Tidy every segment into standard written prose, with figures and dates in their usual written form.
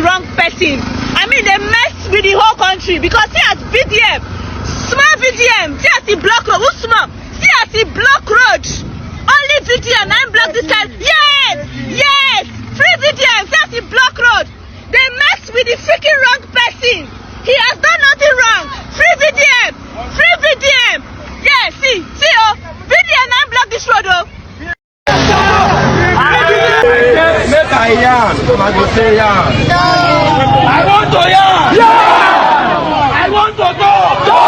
wrong person. I mean, they messed with the whole country because see as VDM, small VDM, see as he block road, who small? See as he block road. Only VDM, I'm block this kind. Yes, free VDM, see as he block road. They messed with the freaking wrong person. He has done nothing wrong. Free VDM, free VDM. Yeah, see, oh, VDM, I'm block this road, oh. Make I yarn, I go say yarn. No. I want to yarn. Yeah. I want to go. Go.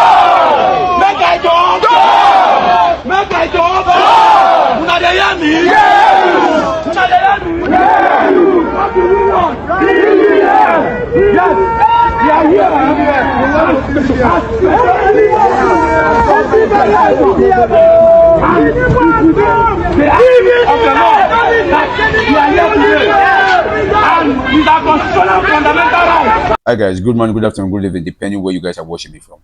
Make I jump. Go. Make I jump. Go. Una dey yarn me. Yeah. Una dey yarn me. Yeah. What do we want? Yes. We are here. Hi guys, good morning, good afternoon, good evening, depending where you guys are watching me from.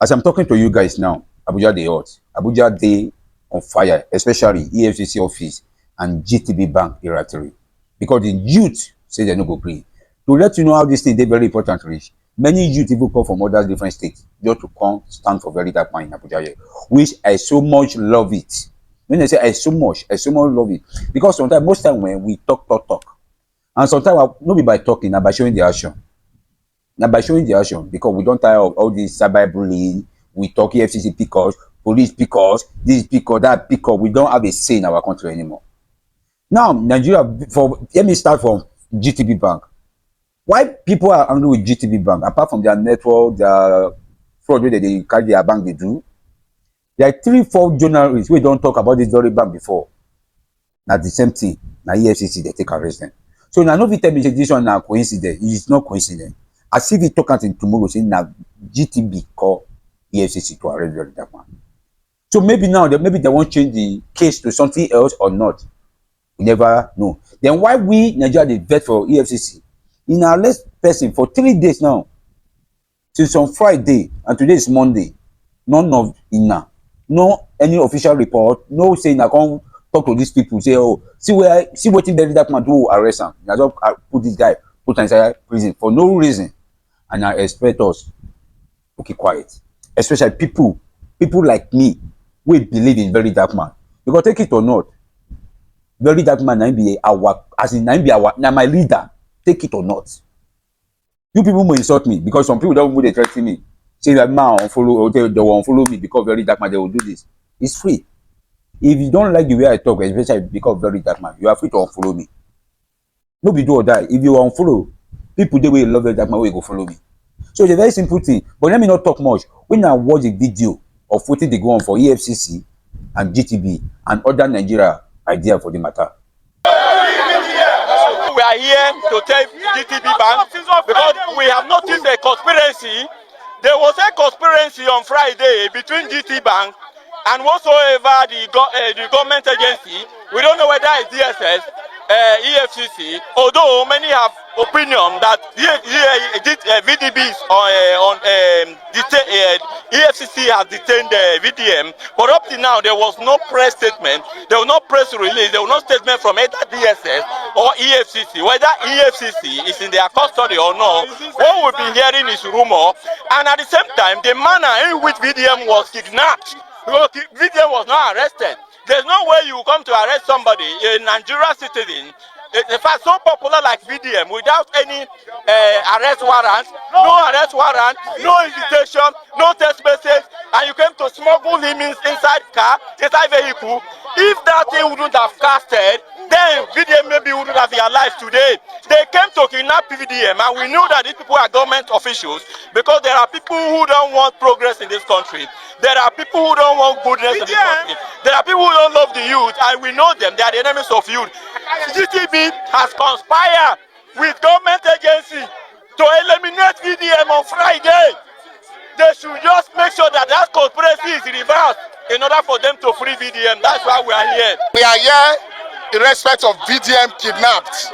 As I'm talking to you guys now, Abuja day hot. Abuja day on fire, especially EFCC office and GTB Bank irritatory. Because the youth say they no go green. To let you know how this thing is very important, Rich. Many youth even come from other different states just to come stand for VeryDarkMan in Abuja here, which I so much love it. When I say I so much love it. Because sometimes, most time when we talk, and sometimes not be by talking, but by showing the action. Now by showing the action, because we don't tire of all this cyberbullying, we talk EFCC because, police because, this because, that because, we don't have a say in our country anymore. Now, Nigeria, let me start from GTB Bank. Why people are angry with GTB Bank, apart from their network, their fraud that they carry their bank they do, there are 3-4 journalists we don't talk about this very bank before. Now the same thing, now EFCC they take arrest them. So now no tell me this one now coincidence. It is not coincidence. As if we talk until tomorrow, saying now GTB call EFCC to arrest VeryDarkMan. So maybe now maybe they won't change the case to something else or not. We never know. Then why we Nigeria they vet for EFCC? In our last person for 3 days now, since on Friday and today is Monday, none of no any official report, no saying I can't talk to these people, say, oh, see what VeryDarkMan do arrest him. I just put this guy put inside prison for no reason. And I expect us to keep quiet. Especially people like me, we believe in VeryDarkMan. Because take it or not, VeryDarkMan be our now my leader. Take it or not. You people will insult me because some people don't they threaten me. Say that man unfollow or they won't follow me because VeryDarkMan they will do this. It's free. If you don't like the way I talk, especially because VeryDarkMan, you are free to unfollow me. Nobody do or die. If you unfollow, people they will love VeryDarkMan will go follow me. So it's a very simple thing. But let me not talk much. When I watch a video of what they go on for EFCC and GTB and other Nigeria idea for the matter. We are here to tell GTB Bank because we have noticed a conspiracy. There was a conspiracy on Friday between GT Bank and whatsoever the government agency. We don't know whether it's DSS, EFCC, although many have opinion that VDBs EFCC has detained VDM, but up to now there was no press statement, there was no press release, there was no statement from either DSS or EFCC, whether EFCC is in their custody or not. What we've been hearing is rumor, and at the same time, the manner in which VDM was kidnapped, because VDM was not arrested. There's no way you come to arrest somebody, a Nigerian citizen, in fact, so popular like VDM, without any arrest warrant, no invitation, no text message, and you came to smuggle him inside vehicle. If that thing wouldn't have casted, then VDM maybe wouldn't have been alive today. They came to kidnap VDM, and we know that these people are government officials because there are people who don't want progress in this country. There are people who don't want goodness in this country. There are people who don't love the youth, and we know them. They are the enemies of youth. GTB has conspired with government agency to eliminate VDM on Friday. They should just make sure that that conspiracy is reversed in order for them to free VDM. That's why we are here. We are here in respect of VDM kidnapped.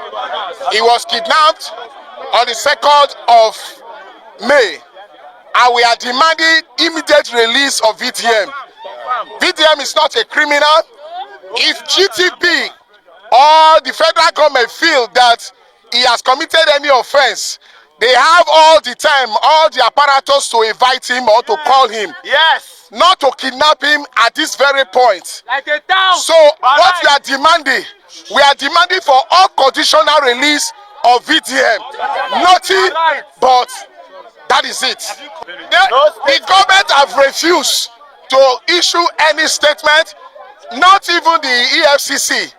He was kidnapped on the 2nd of May, and we are demanding immediate release of VDM. VDM is not a criminal. If GTB or the federal government feel that he has committed any offense, they have all the time, all the apparatus to invite him or to call him. Yes. Not to kidnap him at this very point. Like a town. So what we are demanding for unconditional release of VDM. Nothing but that is it. The government have refused to issue any statement, not even the EFCC.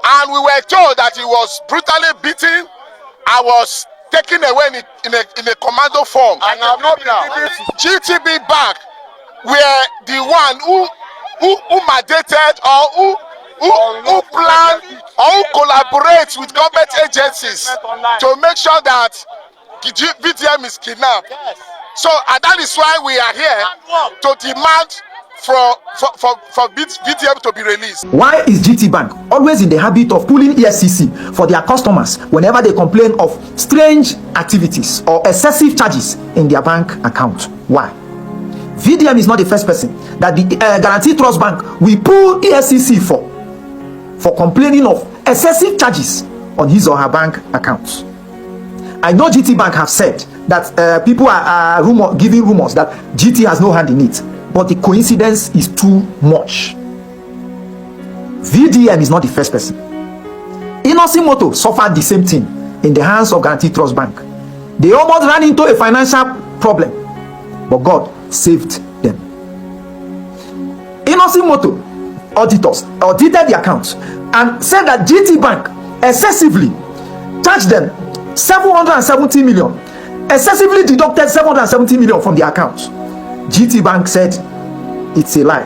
And we were told that he was brutally beaten and was taken away in a commando form. And now, GTB Bank were the one who mandated or who plan or who collaborate with government agencies to make sure that VDM is kidnapped. yes. So and that is why we are here to demand for VDM to be released. Why is GT Bank always in the habit of pulling EFCC for their customers whenever they complain of strange activities or excessive charges in their bank account? Why? VDM is not the first person that the Guarantee Trust Bank will pull EFCC for complaining of excessive charges on his or her bank accounts. I know GT Bank have said that people are giving rumors that GT has no hand in it, but the coincidence is too much. VDM is not the first person. Moto suffered the same thing in the hands of Guarantee Trust Bank. They almost ran into a financial problem, but God saved them. Moto auditors audited the accounts and said that GT Bank excessively charged them 770 million, excessively deducted 770 million from the accounts. GT Bank said it's a lie.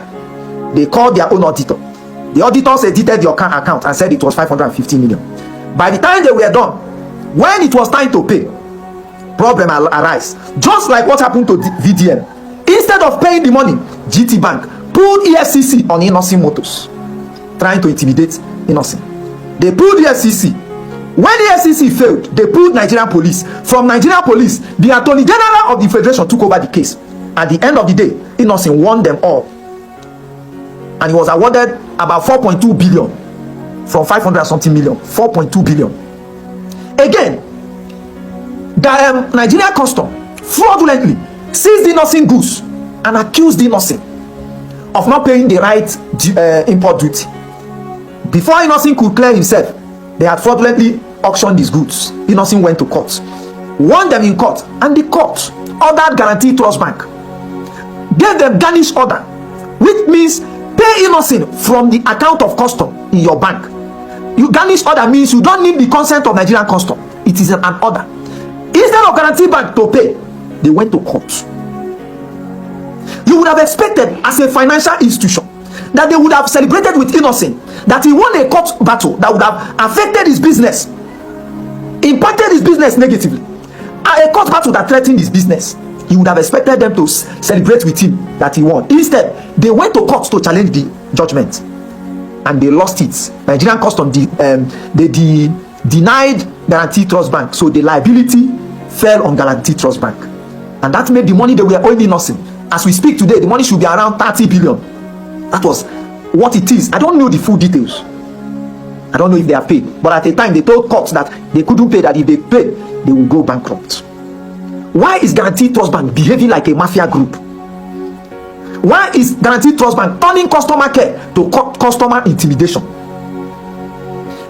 They called their own auditor. The auditors edited the account and said it was 550 million. By the time they were done, when it was time to pay, problem arise. Just like what happened to VDM. Instead of paying the money, GT Bank pulled EFCC on Innocent Motors, trying to intimidate Innocent. They pulled EFCC. When the FCC failed, they pulled Nigerian police. From Nigerian police, the Attorney General of the Federation took over the case. At the end of the day, Innocent won them all. And he was awarded about 4.2 billion from 500 something million. 4.2 billion. Again, the Nigerian custom fraudulently seized Innocent goods and accused Innocent of not paying the right import duty. Before Innocent could clear himself, they had fraudulently auctioned his goods. Innocent went to court, won them in court, and the court ordered Guarantee Trust Bank, gave them garnish order, which means pay Innocent from the account of custom in your bank. You garnish order means you don't need the consent of Nigerian custom. It is an order. Instead of Guarantee Bank to pay, they went to court. You would have expected as a financial institution that they would have celebrated with Innocent that he won a court battle that would have affected his business, impacted his business negatively, a court battle that threatened his business. He would have expected them to celebrate with him that he won. Instead, they went to court to challenge the judgment and they lost it. Nigerian custom denied Guarantee Trust Bank, so the liability fell on Guarantee Trust Bank, and that made the money they were owing Innocent. As we speak today, the money should be around 30 billion. That was what it is. I don't know the full details. I don't know if they are paid. But at the time, they told courts that they couldn't pay, that if they pay, they will go bankrupt. Why is Guarantee Trust Bank behaving like a mafia group? Why is Guarantee Trust Bank turning customer care to customer intimidation?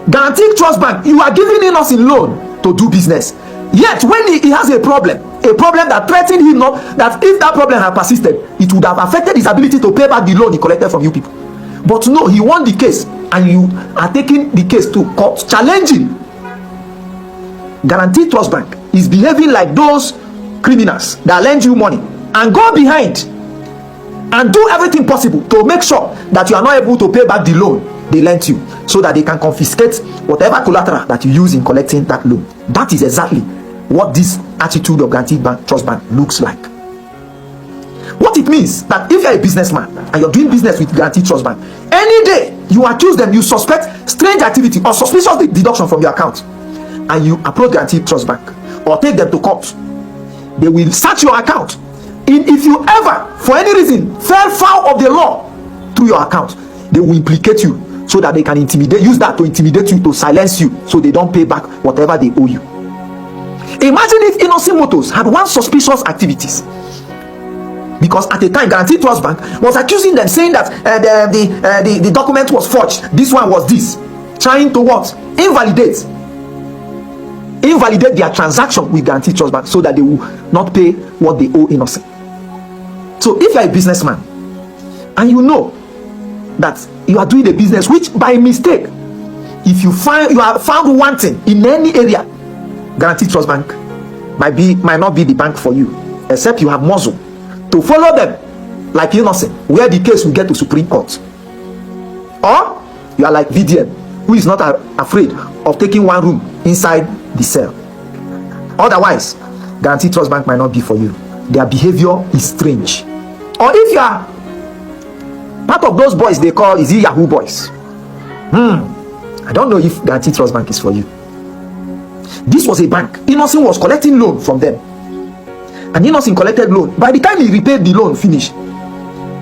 Guarantee Trust Bank, you are giving Innocent loan to do business. Yet, when he has a problem that threatened him, that if that problem had persisted, it would have affected his ability to pay back the loan he collected from you people. But no, he won the case, and you are taking the case to court, challenging. Guarantee Trust Bank is behaving like those criminals that lend you money and go behind and do everything possible to make sure that you are not able to pay back the loan they lent you, so that they can confiscate whatever collateral that you use in collecting that loan. That is exactly what this attitude of Guarantee Trust Bank looks like. What it means that if you're a businessman and you're doing business with Guarantee Trust Bank, any day you accuse them, you suspect strange activity or suspicious deduction from your account, and you approach Guarantee Trust Bank or take them to court, they will search your account. If you ever, for any reason, fell foul of the law through your account, they will implicate you so that they can use that to intimidate you, to silence you, so they don't pay back whatever they owe you. Imagine if Innocent Motors had one suspicious activities, because at the time Guaranty Trust Bank was accusing them, saying that the document was forged, this one was this, trying to what? Invalidate their transaction with Guaranty Trust Bank, so that they will not pay what they owe Innocent. So if you are a businessman and you know that you are doing a business which by mistake, if you are found wanting in any area, Guaranty Trust Bank might not be the bank for you, except you have muscle to follow them like Innocent, where the case will get to Supreme Court. Or you are like VDM, who is not afraid of taking one room inside the cell. Otherwise, Guaranty Trust Bank might not be for you. Their behavior is strange. Or if you are part of those boys they call, is it Yahoo boys? I don't know if Guaranty Trust Bank is for you. This was a bank. Innocent was collecting loan from them, and Innocent collected loan. By the time he repaid the loan finish,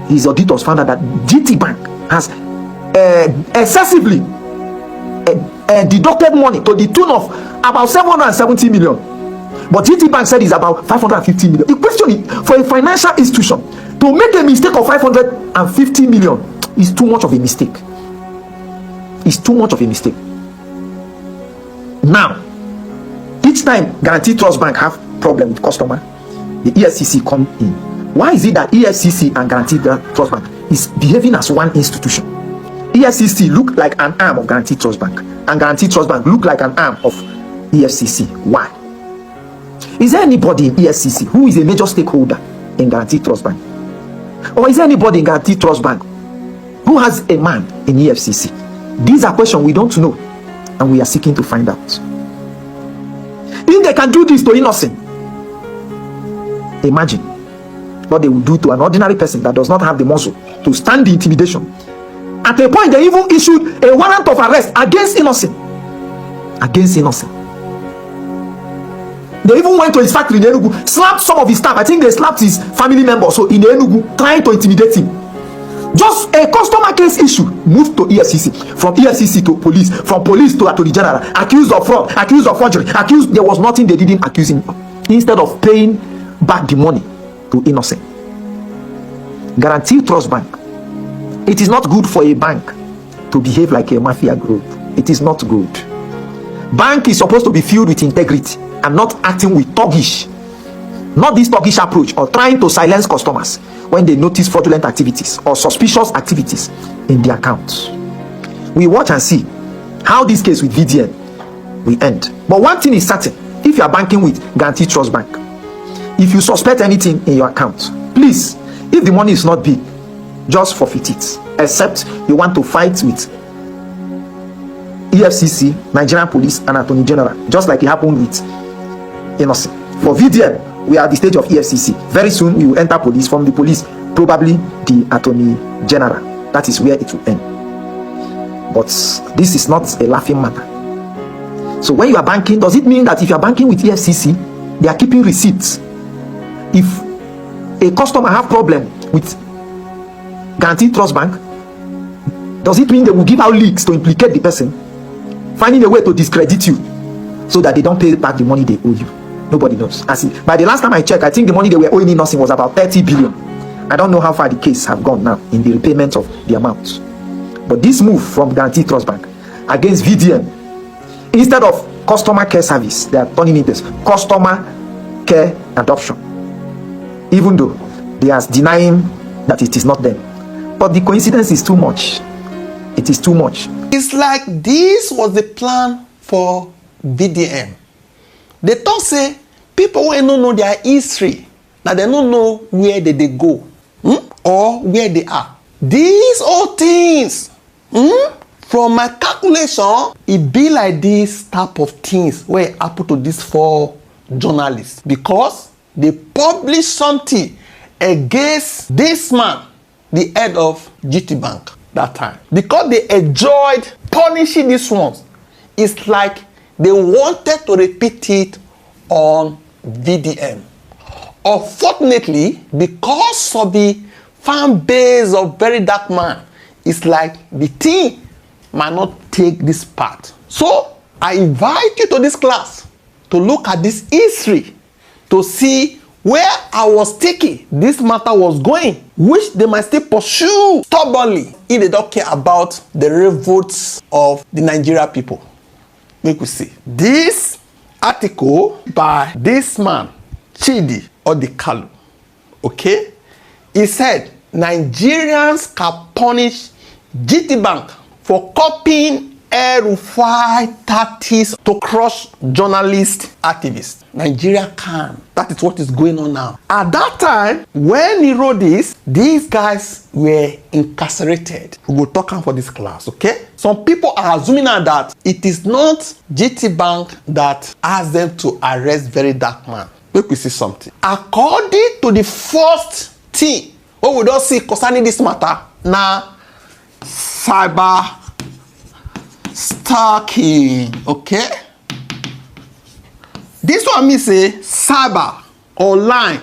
his auditors found out that GT Bank has excessively deducted money to the tune of about 770 million. But GT Bank said it's about 550 million. The question is, for a financial institution to make a mistake of 550 million is too much of a mistake. It's too much of a mistake. Now, each time Guaranty Trust Bank have problem with customer, the EFCC come in. Why is it that EFCC and Guaranty Trust Bank is behaving as one institution? EFCC look like an arm of Guaranty Trust Bank, and Guaranty Trust Bank look like an arm of EFCC. Why? Is there anybody in EFCC who is a major stakeholder in Guaranty Trust Bank? Or is there anybody in Guaranty Trust Bank who has a man in EFCC? These are questions we don't know, and we are seeking to find out. If they can do this to Innocent, imagine what they will do to an ordinary person that does not have the muscle to stand the intimidation. At a point, they even issued a warrant of arrest against Innocent. Against Innocent. They even went to his factory in Enugu, slapped some of his staff. I think they slapped his family members so in Enugu, trying to intimidate him. Just a customer case issue moved to EFCC, from EFCC to police, from police to Attorney General, accused of fraud, accused of forgery, accused. There was nothing they didn't accuse him of, instead of paying back the money to Innocent. Guaranty Trust Bank. It is not good for a bank to behave like a mafia group. It is not good. Bank is supposed to be filled with integrity and not acting with thuggish. Not this thuggish approach or trying to silence customers when they notice fraudulent activities or suspicious activities in their accounts. We watch and see how this case with VDN will end. But one thing is certain: if you are banking with Guaranty Trust Bank, if you suspect anything in your account, please, if the money is not big, just forfeit it, except you want to fight with EFCC, Nigerian Police, and Attorney General, just like it happened with Innocent. For VDM, we are at the stage of EFCC. Very soon we will enter police. From the police, probably the Attorney General. That is where it will end. But this is not a laughing matter. So when you are banking, does it mean that if you are banking with EFCC, they are keeping receipts? If a customer have problem with Guaranty Trust Bank, does it mean they will give out leaks to implicate the person, finding a way to discredit you so that they don't pay back the money they owe you? Nobody knows. By the last time I checked, I think the money they were owing Innocent was about 30 billion. I don't know how far the case have gone now in the repayment of the amount. But this move from Guaranty Trust Bank against VDM, instead of customer care service, they are turning it this customer care adoption, even though they are denying that it is not them. But the coincidence is too much. It is too much. It's like this was the plan for VDM. They talk say people who don't know their history, that they don't know where they go or where they are. These all things, from my calculation, it be like this type of things where happen to these 4 journalists, because they publish something against this man, the head of GT Bank that time, because they enjoyed punishing these ones. It's like they wanted to repeat it on VDM. Unfortunately, because of the fan base of VeryDarkMan, it's like the thing might not take this part. So I invite you to this class to look at this history, to see where I was taking this matter was going, which they might still pursue stubbornly if they don't care about the revolts of the Nigeria people. Make we see. This article by this man, Chidi Odikalu, okay? He said Nigerians can punish GT Bank for copying El-Rufai tactics to crush journalist activists. Nigeria can. That is what is going on now. At that time, when he wrote this, these guys were incarcerated. We will talk for this class, okay? Some people are assuming that it is not GT Bank that asked them to arrest VeryDarkMan. Let me see something. According to the first thing, what we don't see concerning this matter, now Cyberstalking, okay? This one means say cyber online,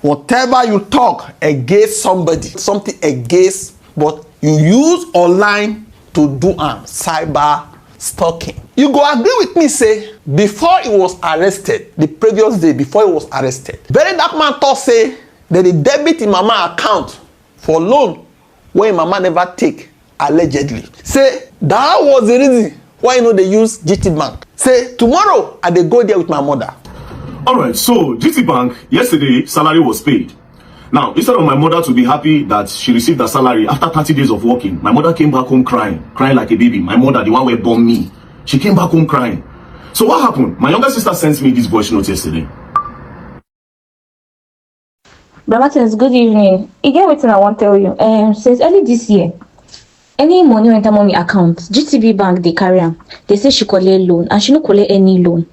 whatever you talk against somebody, something against, but you use online to do cyber stalking. You go agree with me, say before he was arrested, the previous day before he was arrested, VeryDarkMan thought say that the debit in mama account for loan wey mama never take, allegedly. Say that was the reason why they use GT Bank. Say tomorrow I dey go there with my mother. All right, so GT Bank, yesterday salary was paid. Now, instead of my mother to be happy that she received her salary after 30 days of working, my mother came back home crying like a baby. My mother, the one who born me, she came back home crying. So what happened? My younger sister sent me this voice note yesterday. Martins, good evening. Again, what I want to tell you. Since early this year, any money enter mommy account, GTB Bank they carry am. They say she collect loan and she no collect any loan.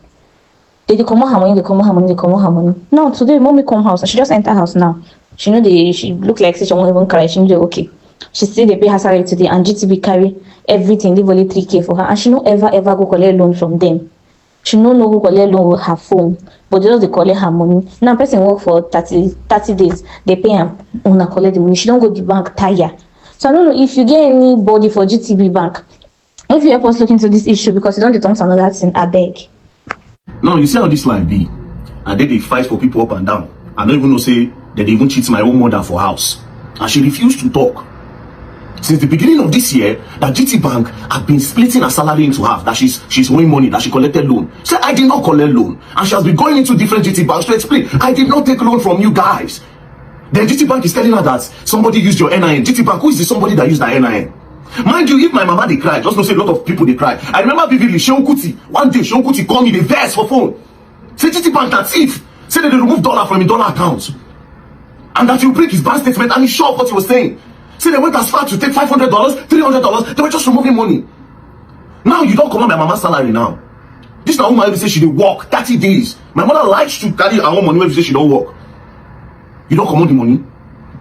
They come out her money, they come out her money, they come out her money. Now today, mommy come house and she just enter house now. She know she look like she won't even cry. She know they okay. She still they pay her salary today and GTB carry everything. They only 3K for her and she no ever go collect loan from them. She no know who collect loan with her phone, but they just they collect her money. Now person work for 30 days, they pay her una collect the money. She don't go to the bank tire. So I don't know if you get anybody for GTB Bank. If you help us look into this issue because you don't turn to another thing, I beg. Now you see how this life be. And then they fight for people up and down. I don't even know say that they even cheat my own mother for house. And she refused to talk. Since the beginning of this year, that GT Bank have been splitting her salary into half, that she's owing money, that she collected loan. She said, I did not collect loan. And she has been going into different GT Banks to explain, I did not take loan from you guys. Then GT Bank is telling her that somebody used your NIN. GT Bank, who is the somebody that used her NIN? Mind you, if my mama they cry, just know say a lot of people they cry. I remember vividly, Sean Kuti, one day Sean Kuti called me the verse for phone. Say GT Bank that thief. Say that they remove dollar from his dollar account. And that you bring his bank statement and he's sure of what he was saying. Say they went as far to take $500, $300, they were just removing money. Now you don't come on my mama's salary now. This now woman say she dey work 30 days. My mother likes to carry her own money when she say she don't work. You don't come on the money.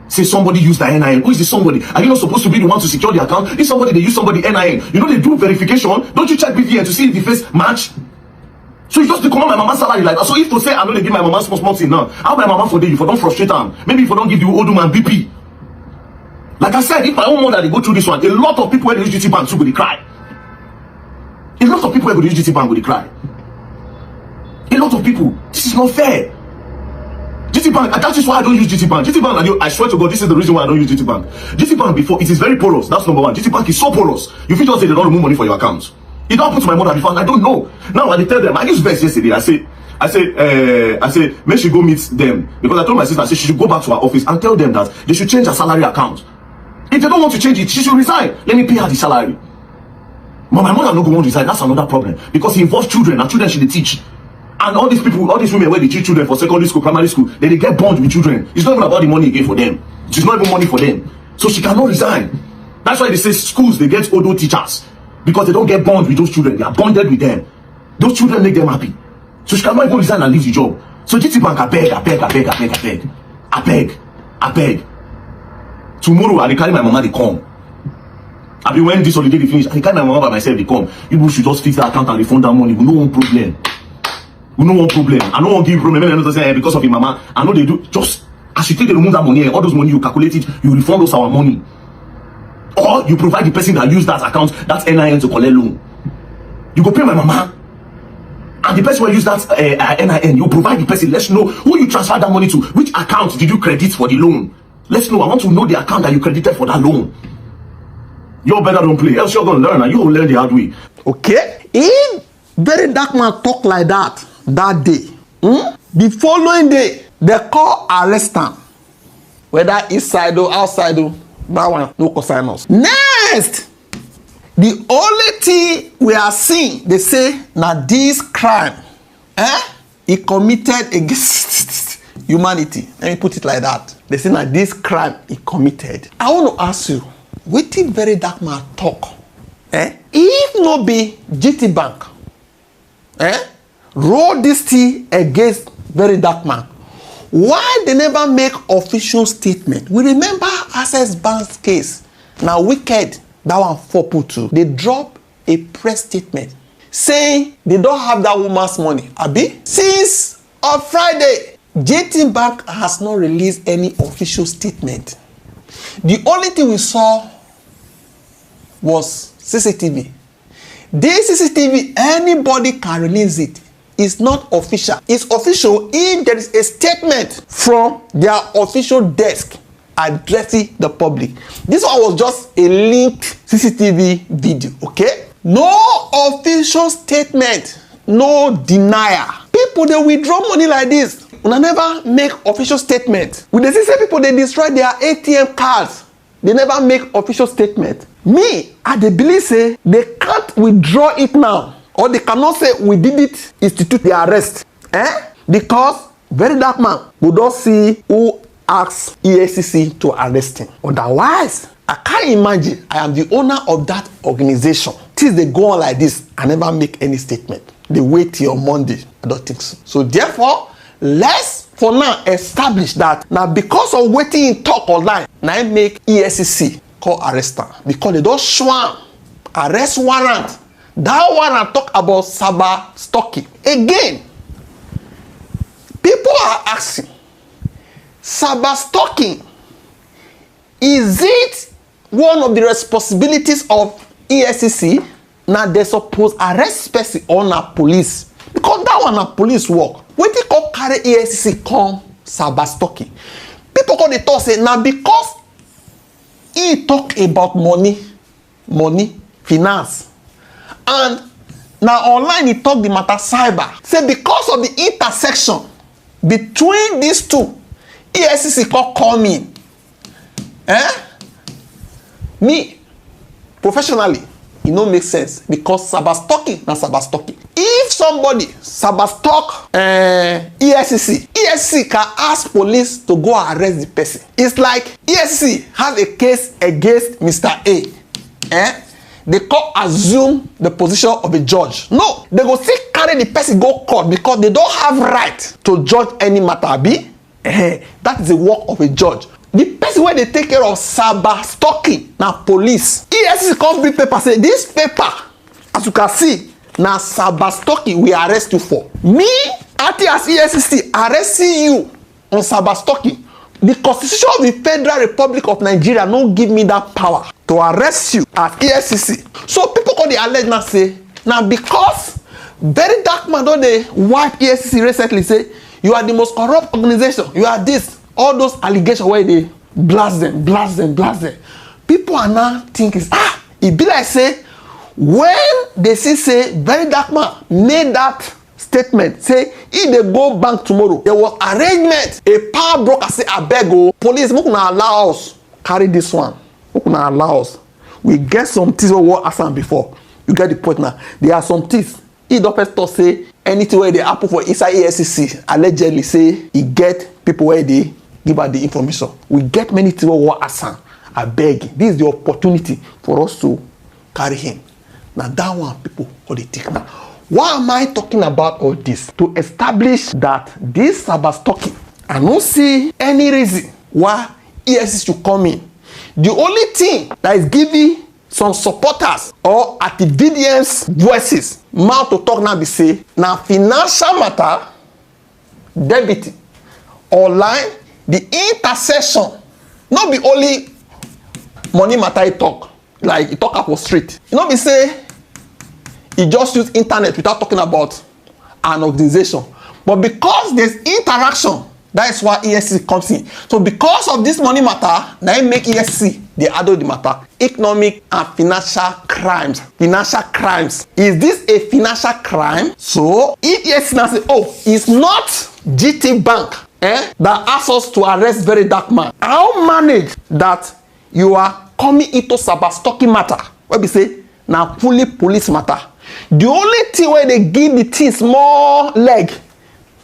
Say somebody used the NIN. Who is this somebody? Are you not supposed to be the one to secure the account? If somebody they use somebody NIN, you know they do verification. Don't you check BVN to see if the face match? So you just come on my mama's salary like that. So if to say I know they give my mama small thing now, how my mama for day? If I don't frustrate her, maybe if I don't give the old woman BP. Like I said, if my own mother they go through this one, a lot of people when they use GT Bank too will cry. A lot of people when they use GT Bank will cry. A lot of people. This is not fair. GT Bank, and that is why I don't use GT Bank. GT Bank, I swear to God, this is the reason why I don't use GT Bank. GT Bank before, it is very porous. That's number one. GT Bank is so porous. You feel just say they don't remove money for your accounts. You don't put my mother before, I don't know. Now I tell them, I used best yesterday. I say, make she go meet them. Because I told my sister, I said she should go back to her office and tell them that they should change her salary account. If they don't want to change it, she should resign. Let me pay her the salary. But my mother no go want to resign. That's another problem. Because it involves children, and children she dey teach. And all these people, all these women where they teach children for secondary school, primary school, they get bond with children. It's not even about the money again for them. It's not even money for them. So she cannot resign. That's why they say schools, they get older teachers. Because they don't get bond with those children. They are bonded with them. Those children make them happy. So she cannot even resign and leave the job. So GT Bank, I beg. Tomorrow, I carry my mama, they come. I be when this holiday they finish, I carry my mama by myself, they come. You should just fix the account and refund that money. We no one problem. We no one problem. I don't want to give problem. Maybe I know say because of your mama. I know they do. Just as you take the remove that money, all those money you calculate it, you refund us our money. Or you provide the person that use that account, that NIN to collect loan. You go pay my mama. And the person will use that NIN. You provide the person. Let's know who you transfer that money to. Which account did you credit for the loan? Let's know. I want to know the account that you credited for that loan. You better don't play. Else you're going to learn and you will learn the hard way. Okay? If VeryDarkMan talk like that day, the following day, they call arrest him. Whether inside or outside, that one no concern us. Next, the only thing we are seeing, they say, now this crime, he committed against humanity. Let me put it like that. They say now this crime he committed. I want to ask you, what did VeryDarkMan talk? If no be GT Bank, roll this thing against VeryDarkMan, why they never make official statement? We remember Access Bank's case. Now wicked, that one for put to. They drop a press statement saying they don't have that woman's money. Abi? Since on Friday, GT Bank has not released any official statement. The only thing we saw was CCTV. This CCTV, anybody can release it. It's not official. It's official if there is a statement from their official desk addressing the public. This one was just a linked CCTV video, okay? No official statement, no denial. People, they withdraw money like this. When I never make official statement. When they say people, they destroy their ATM cards, they never make official statement. Me, I dey believe say they can't withdraw it now. Or they cannot say we did it, institute the arrest. Because VeryDarkMan would not see who asks EFCC to arrest him. Otherwise, I can't imagine I am the owner of that organization. Till they go on like this, I never make any statement. They wait till Monday. I don't think so. So therefore, let's for now establish that now because of waiting in talk online, now I make EFCC call arrest her. Because they don't swarm arrest warrant. That warrant talk about Cyberstalking. Again, people are asking, Cyberstalking, is it one of the responsibilities of EFCC? Now they suppose arrest person or na police. Because that one na police work. When they call carry EFCC come Cyberstalking. People call the talk say now because he talk about money, finance. And now online he talk the matter cyber. Say because of the intersection between these two, EFCC call me. Me, professionally, it no make sense because Cyberstalking na Cyberstalking. If somebody cyberstalk EFCC can ask police to go arrest the person. It's like EFCC has a case against Mr. A. They can't assume the position of a judge. No, they go still carry the person go court because they don't have right to judge any matter. That is the work of a judge. The person where they take care of Cyberstalking na police. EFCC come bring paper say this paper, as you can see, na Cyberstalking we arrest you for. Me, acting as EFCC arresting you on Cyberstalking. The Constitution of the Federal Republic of Nigeria no give me that power to arrest you at EFCC. So people call the allege now say, now because VeryDarkMan don dey wipe EFCC recently say, you are the most corrupt organization, you are this, all those allegations where they blast them. People are now thinking, it be like say, when they say VeryDarkMan made that statement, say if they go bank tomorrow, there was arrangement, a power broker say abeg police make una allow us carry this one, make una allow us. We get some things wey we wan ask am before. You get the point now. There are some things he don first talk say anything wey dey happen for inside EFCC allegedly say e get people wey dey give her the information. We get many things wey we wan ask am. Abeg, this is the opportunity for us to carry him. Now that one people go dey take now. Why am I talking about all this? To establish that this Cyberstalking, I don't see any reason why EFCC should come in. The only thing that is giving some supporters or at the VDM's voices mouth to talk now be say, now financial matter, debit, online, the intersection, not be only money matter he talk, like he talk up for street. You know, we say he just use internet without talking about an organization. But because there's interaction, that is why ESC comes in. So because of this money matter, now make ESC they handle the matter. Economic and financial crimes. Financial crimes. Is this a financial crime? So if ESC now say, oh, it's not GT Bank that asks us to arrest VeryDarkMan. How manage that you are coming into Cyberstalking matter? What we say? Now fully police matter. The only thing where they give the thing small leg,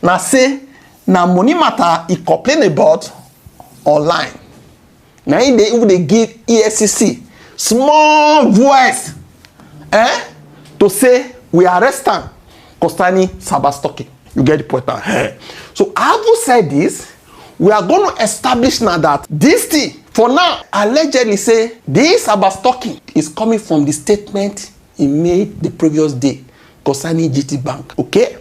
now say, now money matter he complain about online. Now they give ESCC small voice to say we arrest them concerning Cyberstalking. You get the point now. So having said this, we are going to establish now that this thing, for now, allegedly say this Cyberstalking is coming from the statement he made the previous day concerning GT Bank. Okay?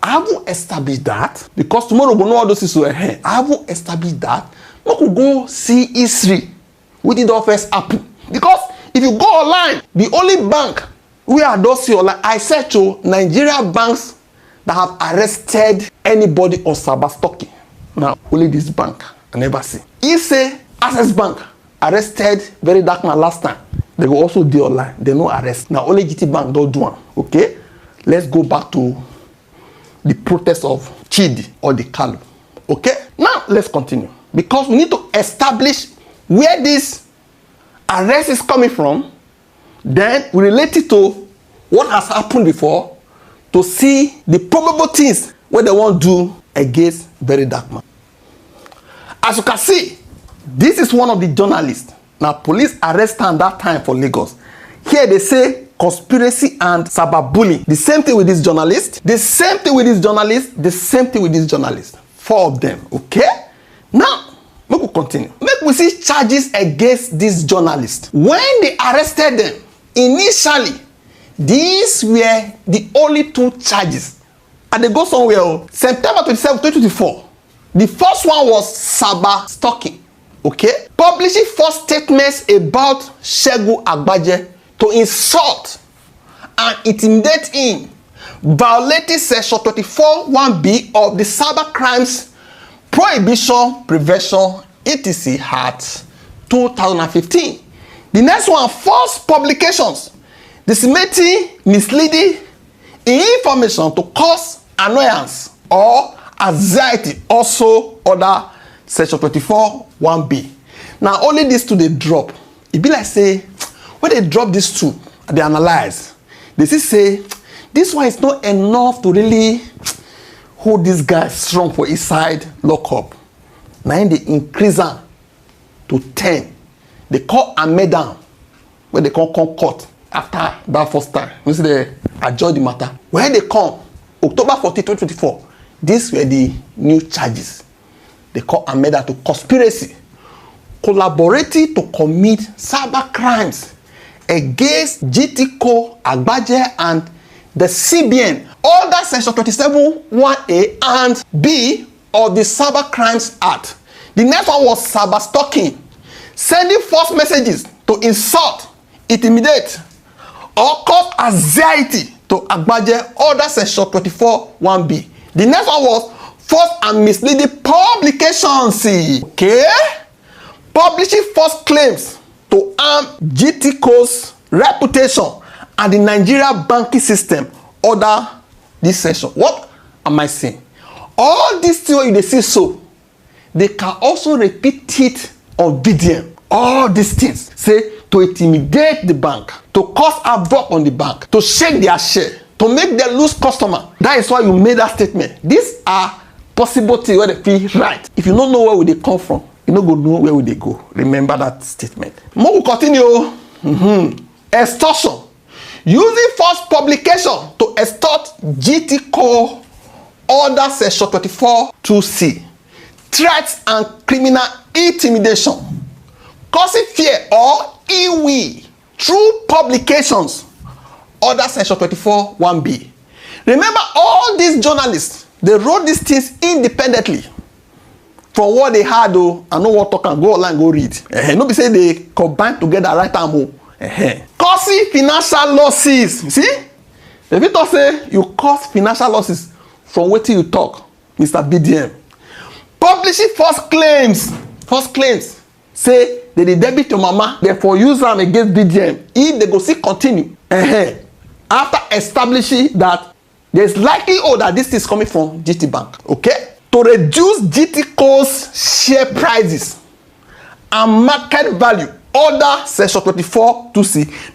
I haven't established that because tomorrow we know all those issues. I haven't established that. We could go see history. We did all first happen. Because if you go online, the only bank where I don't see online, I said to Nigeria banks that have arrested anybody on Cyberstalking. Now, only this bank I never see. He say Access Bank arrested VeryDarkMan last time. They will also do online. They no arrest. Now only GT Bank don't do one. Okay? Let's go back to the protest of Chidi or the Kalu. Okay? Now let's continue. Because we need to establish where this arrest is coming from. Then we relate it to what has happened before to see the probable things what they want to do against VeryDarkMan. As you can see, this is one of the journalists. Now police arrested him that time for Lagos. Here they say conspiracy and cyberbullying. The same thing with this journalist. The same thing with this journalist. The same thing with this journalist. 4 of them. Okay? Now, make we continue. Make we see charges against this journalist. When they arrested them, initially, these were the only 2 charges. And they go somewhere. September 27, 2024. The first one was Cyberstalking. Okay? Publishing false statements about Segun Agbaje to insult and intimidate him, violating section 24(1)(b) of the Cyber Crimes Prohibition Prevention etc. Act 2015. The next one, false publications, disseminating misleading information to cause annoyance or anxiety, also under section 24(1)(b). Now only these 2 they drop. It be like say when they drop these 2, they analyze. They say this one is not enough to really hold this guy strong for his side lockup. Now they increase them to 10. They call Ahmed down when they come court after that first time. You see they adjourn the matter. When they come October 14, 2024, these were the new charges. They call Ahmed to conspiracy, collaborating to commit cyber crimes against GTCO, Agbaje, and the CBN under section 27(1)(a) and (b) of the Cyber Crimes Act. The next one was Cyberstalking, sending false messages to insult, intimidate, or cause anxiety to Agbaje under section 24(1)(b). The next one was false and misleading publications. Okay? Publishing false claims to harm GTCO's reputation and the Nigeria banking system under this section. What am I saying? All these things you see so, they can also repeat it on VDM. All these things say to intimidate the bank, to cause havoc on the bank, to shake their share, to make them lose customer. That is why you made that statement. These are possible things where they feel right. If you don't know where they come from, you don't go know where will they go. Remember that statement. More will continue. Extortion. Using false publication to extort GTCO under section 24(2)(c). Threats and criminal intimidation. Causing fear or ill through publications under section 24(1)(b). Remember, all these journalists, they wrote these things independently. from what they had though, I know what talk and go online go read. No be say they combine together right am o. Causing financial losses. You see? If you talk say you cause financial losses from wetin you talk, Mr. BDM. Publishing false claims say they dey debit your mama, therefore use am against BDM if they go still continue. After establishing that there is likelihood that this is coming from GT Bank. Okay? To reduce GT Co's share prices and market value, order section 24 2C.